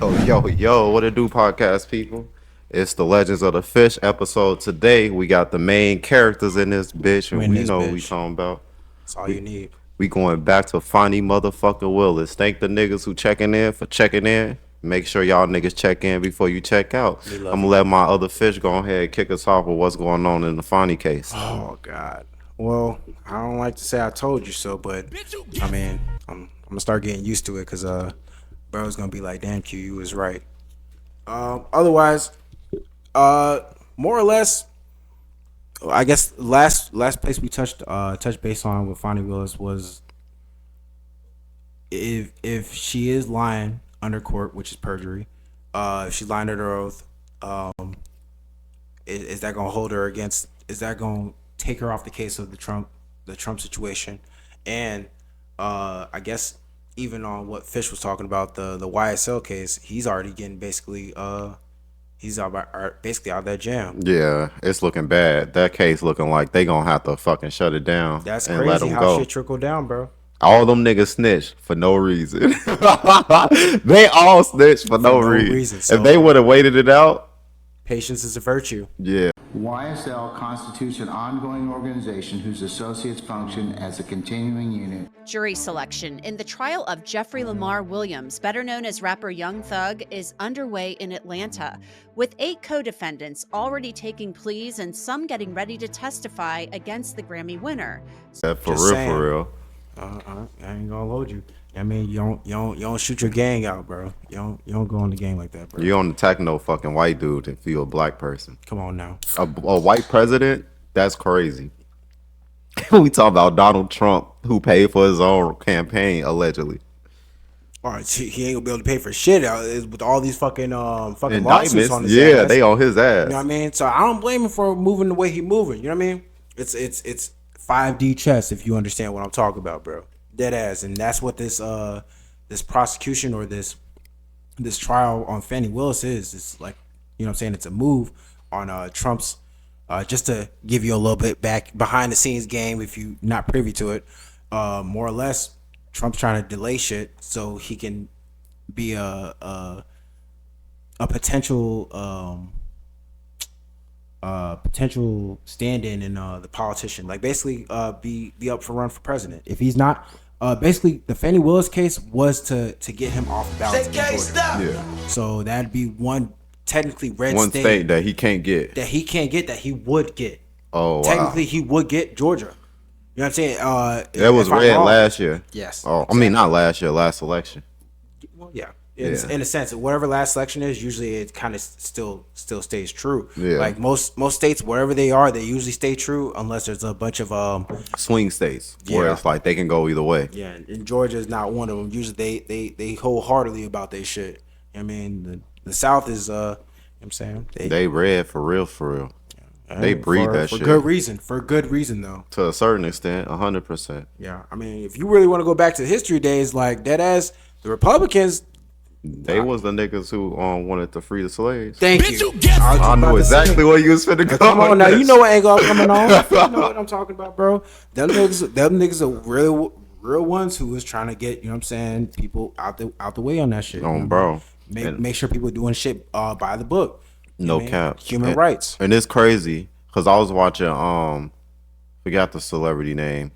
Yo, what it do, podcast people? It's the Legends of the Fish episode. Today, we got the main characters in this bitch, and Win we this know what we bitch. talking about. That's all you We, need. we going back to Fani motherfucking Willis. Thank the niggas who checking in for checking in. Make sure y'all niggas check in before you check out. We I'm love gonna you. let my other fish go ahead and kick us off with what's going on in the Fani case. Oh God. Well, I don't like to say I told you so, but I mean, I'm gonna start getting used to it because bro's gonna be like, "Damn, Q, you was right." Otherwise, more or less, I guess last place we touched base on with Fonnie Willis was if she is lying under court, which is perjury, if she's lying under oath, is that gonna hold her against? Is that gonna take her off the case of the Trump situation? And I guess even on what Fish was talking about, the YSL case, he's already getting basically he's basically out of that jam. Yeah, it's looking bad. That case looking like they gonna have to fucking shut it down That's and let crazy them how go. shit trickled down, bro. All them niggas snitch for no reason. They all snitch for no reason. So If they would have waited it out, patience is a virtue. yeah. YSL constitutes an ongoing organization whose associates function as a continuing unit. Jury selection in the trial of Jeffrey Lamar Williams, better known as rapper Young Thug, is underway in Atlanta, with 8 co-defendants already taking pleas and some getting ready to testify against the Grammy winner. That for Just real, saying. for real. I ain't gonna load you. I mean, you don't shoot your gang out, bro. You don't go in the gang like that, bro. You don't attack no fucking white dude if you a black person. Come on now. A white president? That's crazy. We talk about Donald Trump, who paid for his own campaign, allegedly. All right, he ain't gonna be able to pay for shit with all these fucking lawsuits Indictments, on his yeah, ass. they on his ass. You know what I mean? So I don't blame him for moving the way he moving. You know what I mean? It's 5D chess, if you understand what I'm talking about, bro. Dead ass, and that's what this prosecution or this trial on Fani Willis is. It's like, you know what I'm saying? It's a move on Trump's. Just to give you a little bit back behind the scenes game, if you're not privy to it, more or less, Trump's trying to delay shit so he can be a potential stand-in and the politician, like basically be up for run for president. If he's not, basically the Fani Willis case was to get him off the ballot in Georgia. Yeah. So that'd be one technically red One state that he can't get. that he would get. Oh, wow. Technically, he would get Georgia. You know what I'm saying? That was if I'm red wrong- last year. Yes. Oh, I mean, not last year, last election. Well, yeah. Yeah. In a sense, whatever last election is, usually it kind of still stays true. Yeah. Like most states, wherever they are, they usually stay true unless there's a bunch of Swing states, where Yeah. it's like they can go either way. yeah. And Georgia is not one of them. Usually they wholeheartedly about their shit. You know what I mean, the South is you know what I'm saying, They red for real, for real. They breed that for shit. for good reason though. To a certain extent, 100%. Yeah, I mean, if you really want to go back to history days, like dead ass, the Republicans. They was the niggas who wanted to free the slaves. Thank you. I knew exactly where you was finna go. Come on with now, this. you know what angle I'm coming on. You know what I'm talking about, bro. Them niggas are real ones who was trying to get, you know what I'm saying, people out the way on that shit. Oh, bro. Make sure people doing shit by the book. You know No what I mean? cap. Human rights. And it's crazy because I was watching forgot the celebrity name.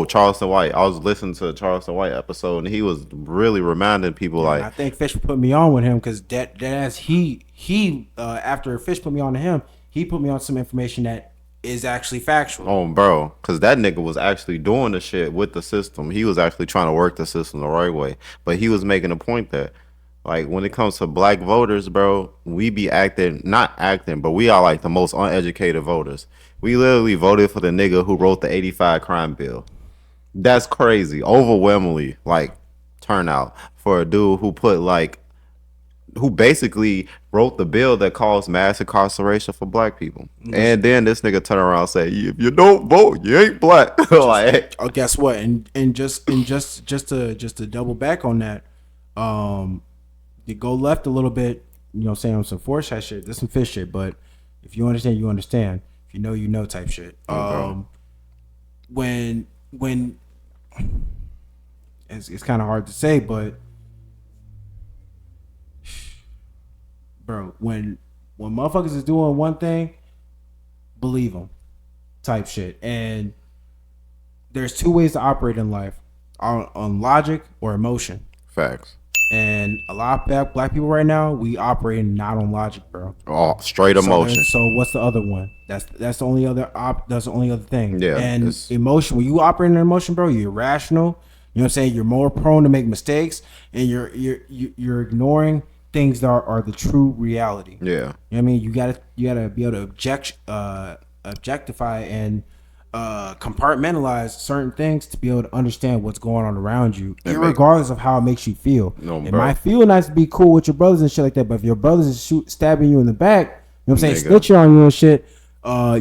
Charleston White. I was listening to the Charleston White episode and he was really reminding people And I like think Fish put me on with him because that as he after Fish put me on to him, he put me on some information that is actually factual. oh bro, because that nigga was actually doing the shit with the system. He was actually trying to work the system the right way. But he was making a point that like when it comes to black voters, bro, we be not acting, but we are like the most uneducated voters. We literally voted for the nigga who wrote the 85 crime bill. That's crazy. Overwhelmingly, like, turnout for a dude who basically wrote the bill that caused mass incarceration for black people. And then this nigga turn around and say, if you don't vote, you ain't black. Like, Oh, guess what? And just to double back on that, you go left a little bit, you know what I'm saying, on some Forsyth shit. There's some Fish shit, but if you understand, you understand. If you know type shit. When it's kind of hard to say, but bro, when motherfuckers is doing one thing, believe them, type shit. And there's two ways to operate in life: on logic or emotion. Facts. And a lot of black people right now, we operate not on logic, bro. Oh, straight emotion. So what's the other one? That's the only other that's the only other thing. Yeah. And emotion, when you operate in emotion, bro, you're irrational. You know what I'm saying? You're more prone to make mistakes, and you're ignoring things that are the true reality. Yeah. You know what I mean? You gotta be able to objectify and compartmentalize certain things to be able to understand what's going on around you, regardless of how it makes you feel. It might feel nice to be cool with your brothers and shit like that, but if your brothers is stabbing you in the back, you know what I'm saying, snitching on you and shit,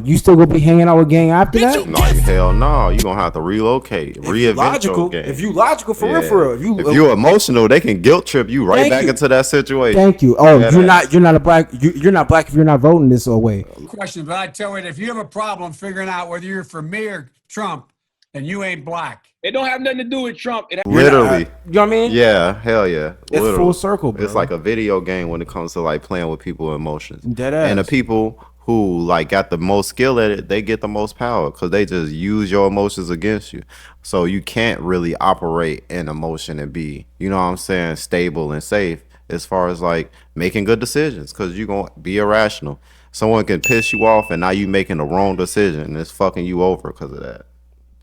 you still gonna be hanging out with gang after that? No, hell no. You gonna have to relocate, reinvent your game. If you logical for real, if you're emotional, they can guilt trip you right back into that situation. Thank you. Oh, you're not black if you're not voting this away. Question, but I tell you, if you have a problem figuring out whether you're for me or Trump, then you ain't black. It don't have nothing to do with Trump. Literally. You know what I mean? Yeah, hell yeah. It's full circle, bro. It's like a video game when it comes to like playing with people's emotions. Dead ass. And the people who like got the most skill at it, they get the most power because they just use your emotions against you. So you can't really operate in emotion and be, you know what I'm saying, stable and safe as far as like making good decisions because you're going to be irrational. Someone can piss you off and now you making the wrong decision and it's fucking you over because of that.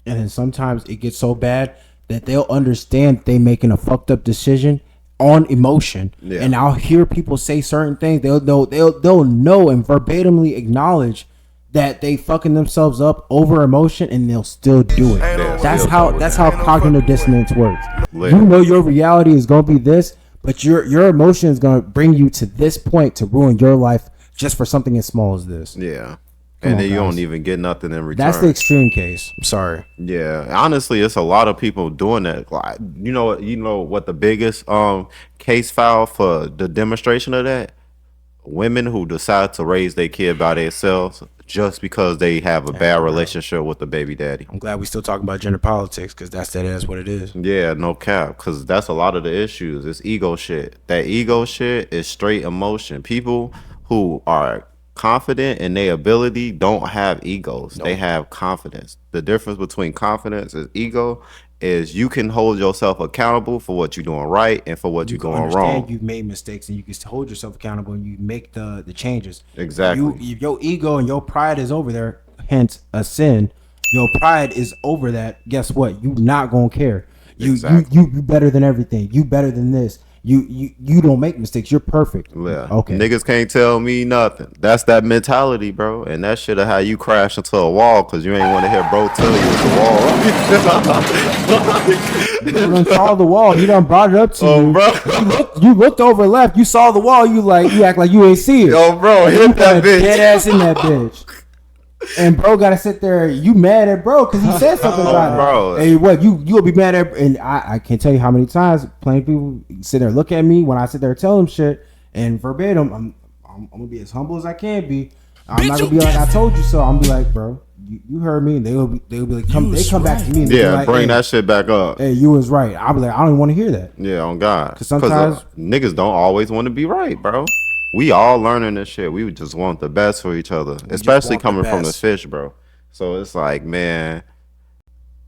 And then sometimes it gets so bad that they'll understand they making a fucked up decision on emotion. Yeah. And I'll hear people say certain things. They'll know and verbatimly acknowledge that they fucking themselves up over emotion, and they'll still do it. That's how cognitive dissonance works. You know your reality is gonna be this, but your emotion is gonna bring you to this point to ruin your life just for something as small as this. Yeah. And then you don't even get nothing in return. That's the extreme case. I'm sorry. Yeah, honestly, it's a lot of people doing that. Like, you know what the biggest case file for the demonstration of that? Women who decide to raise their kid by themselves just because they have a bad relationship with the baby daddy. I'm glad we still talking about gender politics because that's what it is. Yeah, no cap, because that's a lot of the issues. It's ego shit. That ego shit is straight emotion. People who are confident in their ability don't have egos. They have confidence. The difference between confidence and ego is you can hold yourself accountable for what you're doing right and for what you're doing wrong. You've made mistakes and you can hold yourself accountable and you make the changes. Exactly. Your ego and your pride is over there, hence a sin. Your pride is over that. Guess what? You not gonna care. You better than everything. You better than this. You don't make mistakes. You're perfect. Yeah. Okay. Niggas can't tell me nothing. That's that mentality, bro. And that shit of how you crash into a wall because you ain't want to hear bro tell you it's a wall. You done saw the wall. He done brought it up to you. Bro. You looked over left. You saw the wall. You act like you ain't see it. Yo, bro, hit that bitch. Dead ass in that bitch. And bro gotta sit there. You mad at bro because he said something about bro. it. Hey, what you'll be mad at? And I can't tell you how many times plenty of people sit there look at me when I sit there tell them shit and verbatim. I'm gonna be as humble as I can be. I'm not gonna be like I told you so. I'm gonna be like, bro, you heard me. And they'll be like, come back to me. And Yeah, like, bring hey, that shit back up. Hey, you was right. I'll be like, I don't even want to hear that. Yeah, on God. Because sometimes niggas don't always want to be right, bro. We all learning this shit. We just want the best for each other, especially coming from the fish, bro. So it's like, man,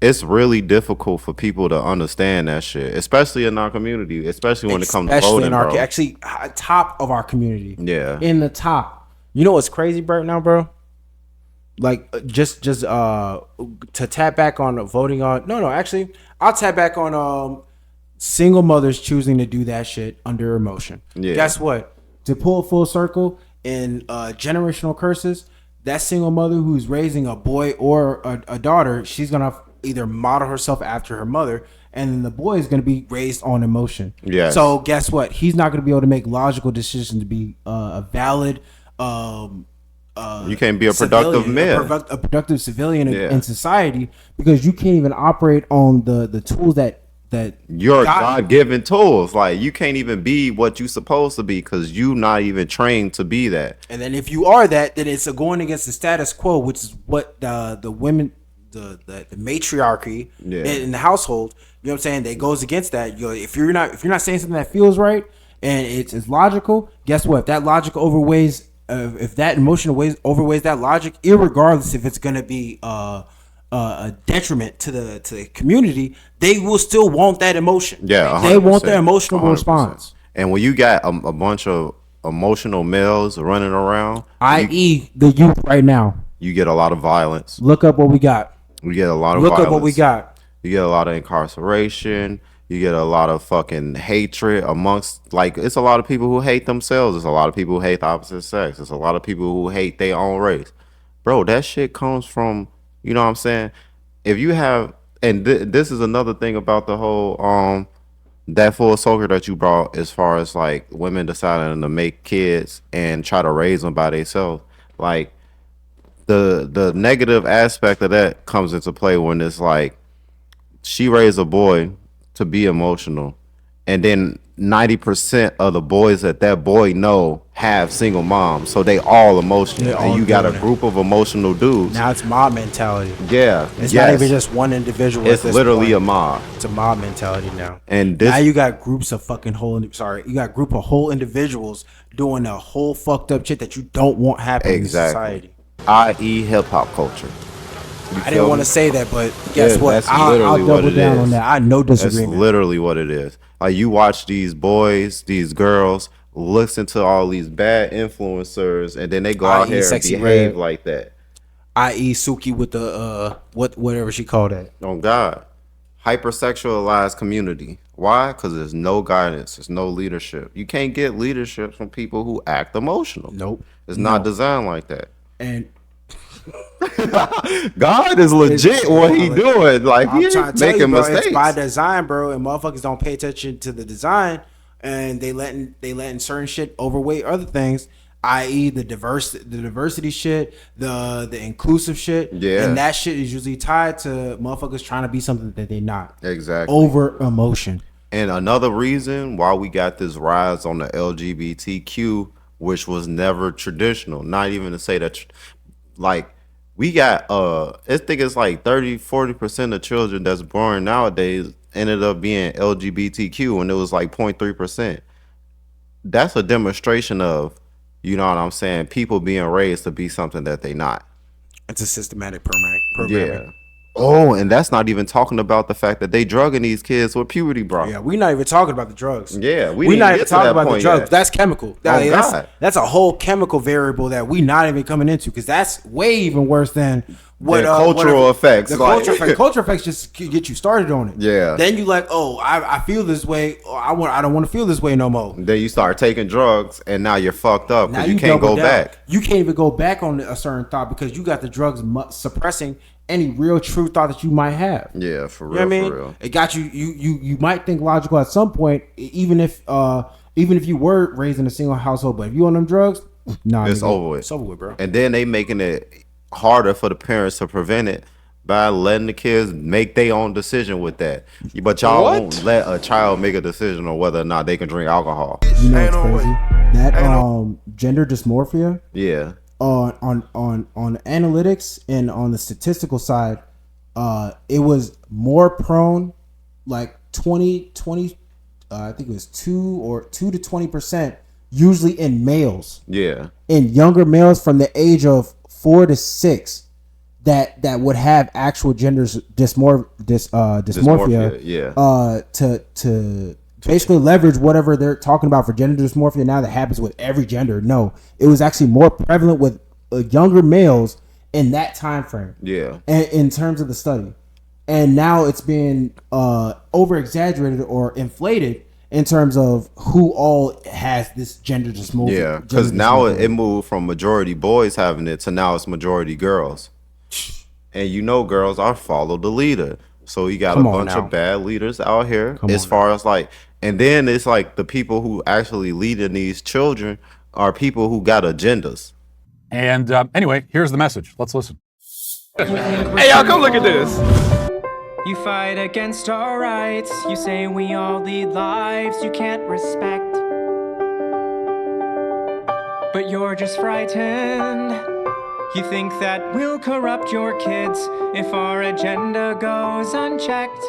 it's really difficult for people to understand that shit, especially in our community, especially when it comes to voting, bro. Actually, top of our community. Yeah. In the top. You know what's crazy right now, bro? Like, just to tap back on voting on... No, actually, I'll tap back on single mothers choosing to do that shit under emotion. Yeah. Guess what? To pull a full circle in generational curses... That single mother who's raising a boy or a daughter, she's going to either model herself after her mother, and then the boy is going to be raised on emotion. Yeah. So guess what? He's not going to be able to make logical decisions to be a valid you can't be a productive man. A productive civilian in society because you can't even operate on the tools that your God-given tools. Like, you can't even be what you supposed to be because you not even trained to be that. And then if you are that, then it's going against the status quo, which is what the women, the matriarchy in the household, you know what I'm saying, that goes against that. If you're not saying something that feels right and it's logical, guess what? If that logic overweighs, if that emotion overweighs that logic, irregardless if it's gonna be a detriment to the community, they will still want that emotion. Yeah, they want their 100%, emotional 100%. response. And when you got a bunch of emotional males running around, I.e., the youth right now. you get a lot of violence. Look up what we got. You get a lot of Look violence. up what we got. You get a lot of incarceration. You get a lot of fucking hatred amongst, like, it's a lot of people who hate themselves. It's a lot of people who hate the opposite sex. It's a lot of people who hate their own race. Bro, that shit comes from, you know what I'm saying? If you have, and this is another thing about the whole, that full circle that you brought, as far as like women deciding to make kids and try to raise them by themselves. Like, the negative aspect of that comes into play when it's like, she raised a boy to be emotional, and then 90% of the boys that boy know have single moms, so they all emotional. They're and all you got a doing it. group of emotional dudes. Now it's mob mentality. Yeah, It's yes. not even just one individual. It's at this literally point. a mob. It's a mob mentality now. And this, Now you got groups of fucking you got a group of whole individuals doing a whole fucked up shit that you don't want happening in society. i.e. hip hop culture. I didn't want to say that, but guess what? That's I'll literally what double it down is. on that. I no That's disagreement. literally what it is. Like, you watch these boys, these girls, listen to all these bad influencers, and then they go out I.e. here and Sexy behave Red. like that. I.e. Suki with the whatever she called that. Oh God, hypersexualized community. Why? Because there's no guidance, there's no leadership. You can't get leadership from people who act emotional. Nope. It's not designed like that. And God is legit what he doing. Like, I'm he trying ain't to tell making you, bro, mistakes. it's by design, bro, and motherfuckers don't pay attention to the design, and they letting certain shit overweight other things, i.e. the diversity shit, the inclusive shit. Yeah. And that shit is usually tied to motherfuckers trying to be something that they not. Exactly. Over emotion. And another reason why we got this rise on the LGBTQ, which was never traditional, not even to say that, like, we got, I think it's like 30-40% of children that's born nowadays ended up being LGBTQ, and it was like 0.3%. That's a demonstration of, you know what I'm saying, people being raised to be something that they not. It's a systematic programming. Yeah. Oh, and that's not even talking about the fact that they drugging these kids with puberty, bro. Yeah, we're not even talking about the drugs. Yeah, we we're didn't not get even to talking that about the point drugs. yet. That's chemical. Oh, God. That's a whole chemical variable that we not even coming into, because that's way even worse than what The cultural effects, The like- cultural effects just get you started on it. Yeah. Then you like, oh, I feel this way. Or I don't want to feel this way no more. Then you start taking drugs, and now you're fucked up Now because you can't double go down. back. You can't even go back on a certain thought because you got the drugs suppressing any real true thought that you might have. Yeah, for real, You know what I mean? for real. It got you. You might think logical at some point, even if you were raised in a single household. But if you on them drugs, nah, It's nigga, over with. It's over with, bro. And then they making it harder for the parents to prevent it by letting the kids make their own decision with that. But y'all won't let a child make a decision on whether or not they can drink alcohol. You know what's crazy? That gender dysmorphia Yeah. on analytics and on the statistical side, it was more prone, like 20 I think it was 2 to 20%, usually in males. Yeah. In younger males from the age of 4 to 6 that would have actual gender dysmorphia. Yeah. To basically leverage whatever they're talking about for gender dysmorphia now that happens with every gender. No, it was actually more prevalent with younger males in that time frame. Yeah. In terms of the study, and now it's been over exaggerated or inflated in terms of who all has this gender dysmorphia. Yeah. Because now it moved from majority boys having it to now it's majority girls. And you know, girls are follow the leader. So you got Come a on bunch now. of bad leaders out here Come as on far as like, and then it's like the people who actually leading these children are people who got agendas. And anyway, here's the message. Let's listen. Hey, y'all, come look at this. You fight against our rights. You say we all lead lives you can't respect. But you're just frightened. You think that we'll corrupt your kids if our agenda goes unchecked.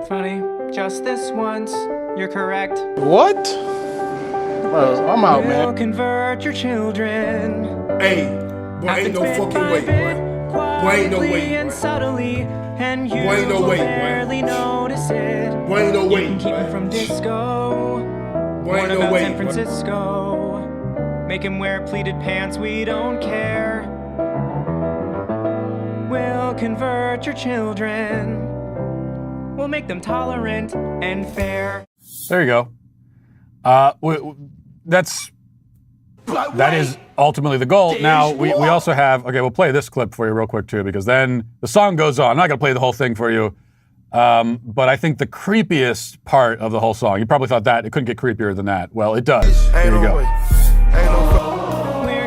Funny, just this once, You're correct. What? Bro, I'm out, We'll man. convert your children. Hey, boy, ain't no fucking way, boy. Boy, ain't no way, and boy. subtly, and you Boy, ain't no will way, boy. barely notice it. Boy, ain't no You way, can keep him boy. from disco. Boy, ain't What no about way, San boy. Francisco? Make him wear pleated pants, we don't care. We'll convert your children. We'll make them tolerant and fair. There you go. That is ultimately the goal. Now, we also have, okay, we'll play this clip for you real quick too, because then the song goes on. I'm not going to play the whole thing for you, but I think the creepiest part of the whole song, you probably thought that it couldn't get creepier than that. Well, it does. Here you go. We're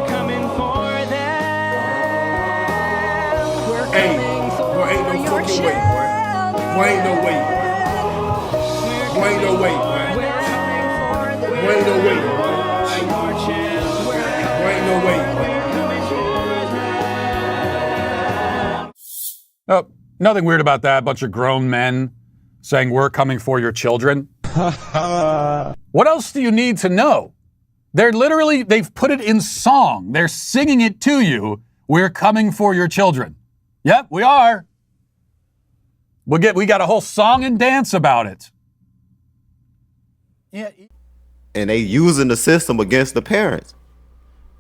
coming for them. We're Hey, coming for boy, ain't no your fucking way, boy. Boy, ain't no way, boy. Boy, ain't no way, boy. Boy, ain't no way, boy. Boy, ain't no way, boy. Oh, nothing weird about that. A bunch of grown men saying, we're coming for your children. What else do you need to know? They've put it in song. They're singing it to you. We're coming for your children. Yep, we are. We got a whole song and dance about it. Yeah. And they using the system against the parents.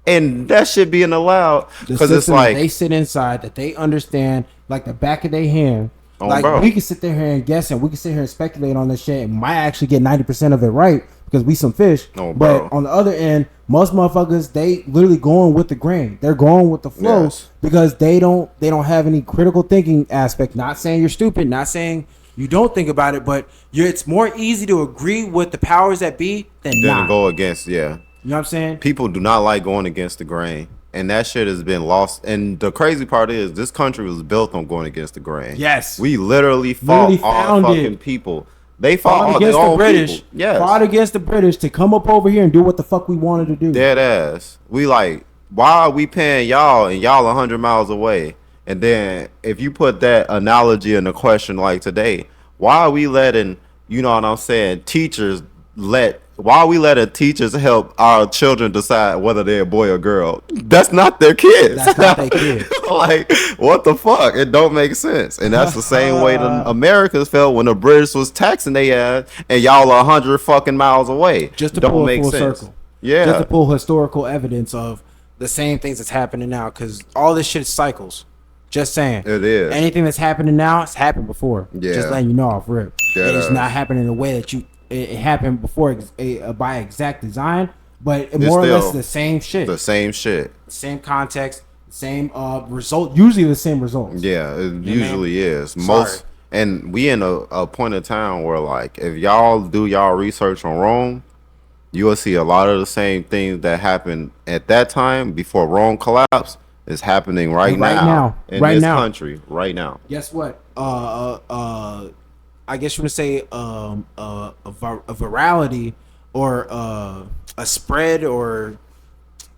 And that shit being allowed because it's like they sit inside that they understand like the back of their hand. Oh, like bro. we can sit there here and guess and we can sit here and speculate on this shit and might actually get 90% of it right because we some fish. Oh, bro. But on the other end, most motherfuckers they literally going with the grain. They're going with the flow Yes. because they don't have any critical thinking aspect. Not saying you're stupid, not saying you don't think about it, but it's more easy to agree with the powers that be than didn't not. go against, yeah. You know what I'm saying? People do not like going against the grain. And that shit has been lost. And the crazy part is this country was built on going against the grain. Yes. We literally fought our founded- fucking people. They fought all against their the own British. people. Yes. Fought against the British to come up over here and do what the fuck we wanted to do. Dead ass. We like, why are we paying y'all and y'all 100 miles away? And then if you put that analogy in a question like today, why are we letting, you know what I'm saying, why are we letting teachers help our children decide whether they're a boy or girl? That's not their kids. That's not their kids. Like, what the fuck? It don't make sense. And that's the same way the Americans felt when the British was taxing their ass and y'all are 100 fucking miles away. Just to don't pull make a full sense. circle. Yeah. Just to pull historical evidence of the same things that's happening now. Because all this shit is cycles. Just saying. It is. Anything that's happening now, it's happened before. Yeah. Just letting you know off rip. Dead It's ass. not happening in the way that it happened before by exact design. But It's more or less still the same shit. The same shit. Same context. Same result. Usually the same results. Yeah, it usually is. Sorry. And we in a point in time where, like, if y'all do y'all research on Rome, you will see a lot of the same things that happened at that time before Rome collapsed is happening right now in Right this now. country right now. Guess what? I guess you would say a virality or a spread, or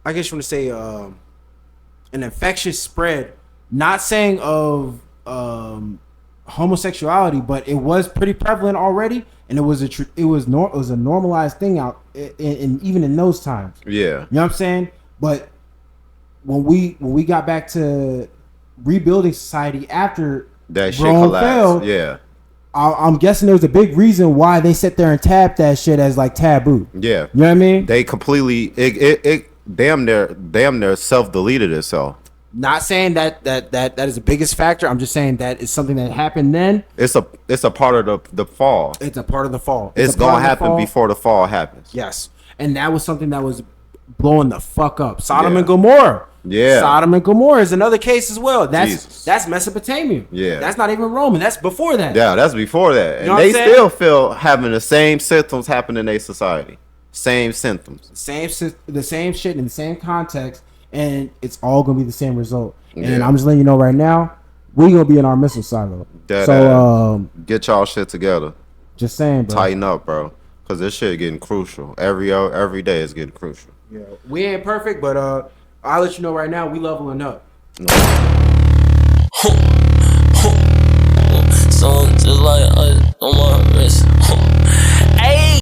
I guess you want to say an infectious spread. Not saying of homosexuality, but it was pretty prevalent already, and it was a normalized thing out in even in those times. Yeah. You know what I'm saying? But when we got back to rebuilding society after That shit Rome collapsed. fell, Yeah. I'm guessing there was a big reason why they sit there and tap that shit as like taboo. Yeah. You know what I mean? They completely it damn near self-deleted itself. Not saying that is the biggest factor. I'm just saying that it's something that happened then. It's a part of the fall. It's a part of the fall. It's a part gonna of the happen fall. before the fall happens. Yes. And that was something that was blowing the fuck up. Sodom Yeah. and Gomorrah. Yeah. Sodom and Gomorrah is another case as well. Jesus. That's Mesopotamia. Yeah. That's not even Roman. That's before that. Yeah, that's before that. You know And what they I'm saying? still feel having the same symptoms happen in their society. Same symptoms. The same shit in the same context, and it's all gonna be the same result. And Yeah. I'm just letting you know right now, we gonna be in our missile silo. Dead So ass. Get y'all shit together. just saying, bro. Tighten up, bro. Cause this shit getting crucial. Every day is getting crucial. Yeah, we ain't perfect, but I'll let you know right now, we leveling up. Someone just like ice on my wrist.